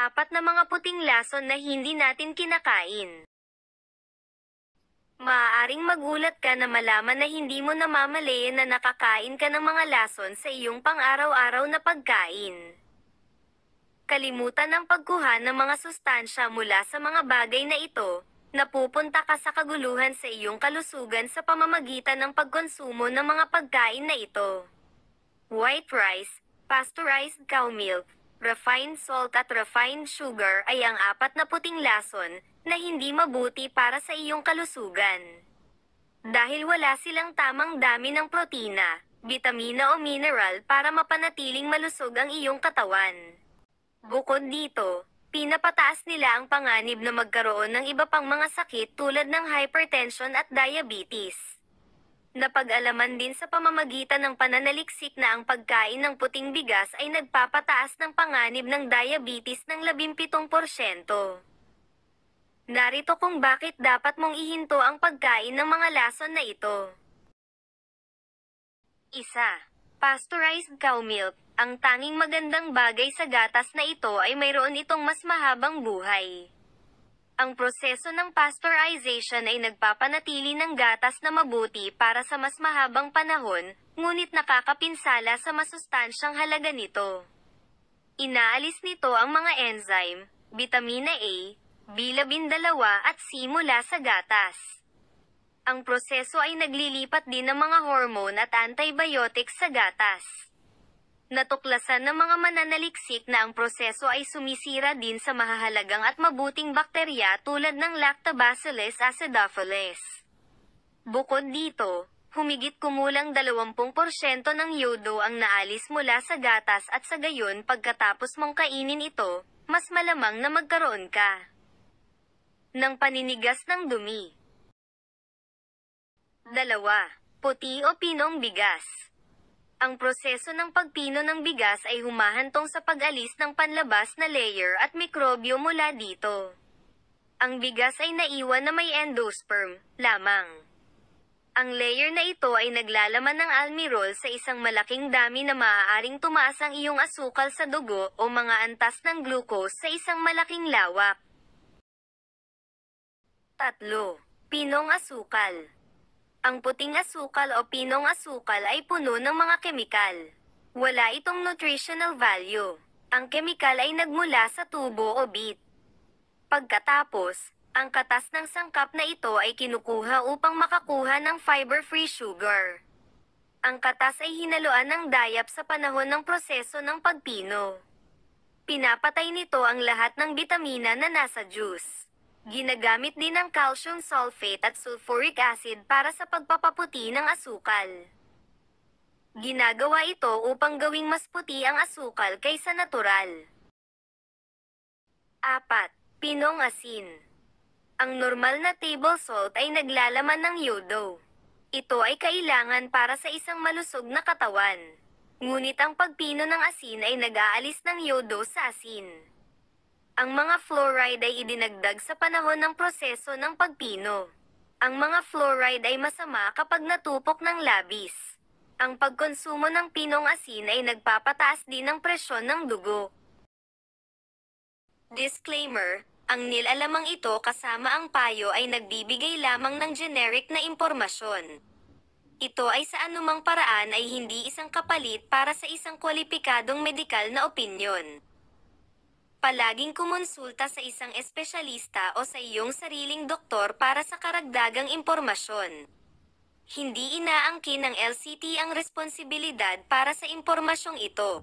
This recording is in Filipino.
Apat na mga puting lason na hindi natin kinakain. Maaaring magulat ka na malaman na hindi mo namamalayan na nakakain ka ng mga lason sa iyong pang-araw-araw na pagkain. Kalimutan ang pagkuha ng mga sustansya mula sa mga bagay na ito, napupunta ka sa kaguluhan sa iyong kalusugan sa pamamagitan ng pagkonsumo ng mga pagkain na ito. White rice, pasteurized cow milk, refined salt at refined sugar ay ang apat na puting lason na hindi mabuti para sa iyong kalusugan. Dahil wala silang tamang dami ng protina, bitamina o mineral para mapanatiling malusog ang iyong katawan. Bukod dito, pinapataas nila ang panganib na magkaroon ng iba pang mga sakit tulad ng hypertension at diabetes. Napag-alaman din sa pamamagitan ng pananaliksik na ang pagkain ng puting bigas ay nagpapataas ng panganib ng diabetes ng 17%. Narito kung bakit dapat mong ihinto ang pagkain ng mga lason na ito. 1. Pasteurized cow milk. Ang tanging magandang bagay sa gatas na ito ay mayroon itong mas mahabang buhay. Ang proseso ng pasteurization ay nagpapanatili ng gatas na mabuti para sa mas mahabang panahon, ngunit nakakapinsala sa masustansyang halaga nito. Inaalis nito ang mga enzyme, bitamina A, B12 at C mula sa gatas. Ang proseso ay naglilipat din ng mga hormone at antibiotics sa gatas. Natuklasan ng mga mananaliksik na ang proseso ay sumisira din sa mahahalagang at mabuting bakterya tulad ng Lactobacillus acidophilus. Bukod dito, humigit kumulang 20% ng yodo ang naalis mula sa gatas at sa gayon pagkatapos mong kainin ito, mas malamang na magkaroon ka ng paninigas ng dumi. 2. Puti o pinong bigas. Ang proseso ng pagpino ng bigas ay humahantong sa pag-alis ng panlabas na layer at mikrobyo mula dito. Ang bigas ay naiwan na may endosperm lamang. Ang layer na ito ay naglalaman ng almirol sa isang malaking dami na maaaring tumaas ang iyong asukal sa dugo o mga antas ng glucose sa isang malaking lawak. 3. Pinong asukal. Ang puting asukal o pinong asukal ay puno ng mga kemikal. Wala itong nutritional value. Ang kemikal ay nagmula sa tubo o beet. Pagkatapos, ang katas ng sangkap na ito ay kinukuha upang makakuha ng fiber-free sugar. Ang katas ay hinaluan ng dayap sa panahon ng proseso ng pagpino. Pinapatay nito ang lahat ng bitamina na nasa juice. Ginagamit din ang calcium sulfate at sulfuric acid para sa pagpapaputi ng asukal. Ginagawa ito upang gawing mas puti ang asukal kaysa natural. 4. Pinong asin. Ang normal na table salt ay naglalaman ng yodo. Ito ay kailangan para sa isang malusog na katawan. Ngunit ang pagpino ng asin ay nag-aalis ng yodo sa asin. Ang mga fluoride ay idinagdag sa panahon ng proseso ng pagpino. Ang mga fluoride ay masama kapag natupok ng labis. Ang pagkonsumo ng pinong asin ay nagpapataas din ng presyon ng dugo. Disclaimer: ang nilalamang ito kasama ang payo ay nagbibigay lamang ng generic na impormasyon. Ito ay sa anumang paraan ay hindi isang kapalit para sa isang kwalipikadong medikal na opinyon. Palaging kumonsulta sa isang espesyalista o sa iyong sariling doktor para sa karagdagang impormasyon. Hindi inaangkin ng LCT ang responsibilidad para sa impormasyong ito.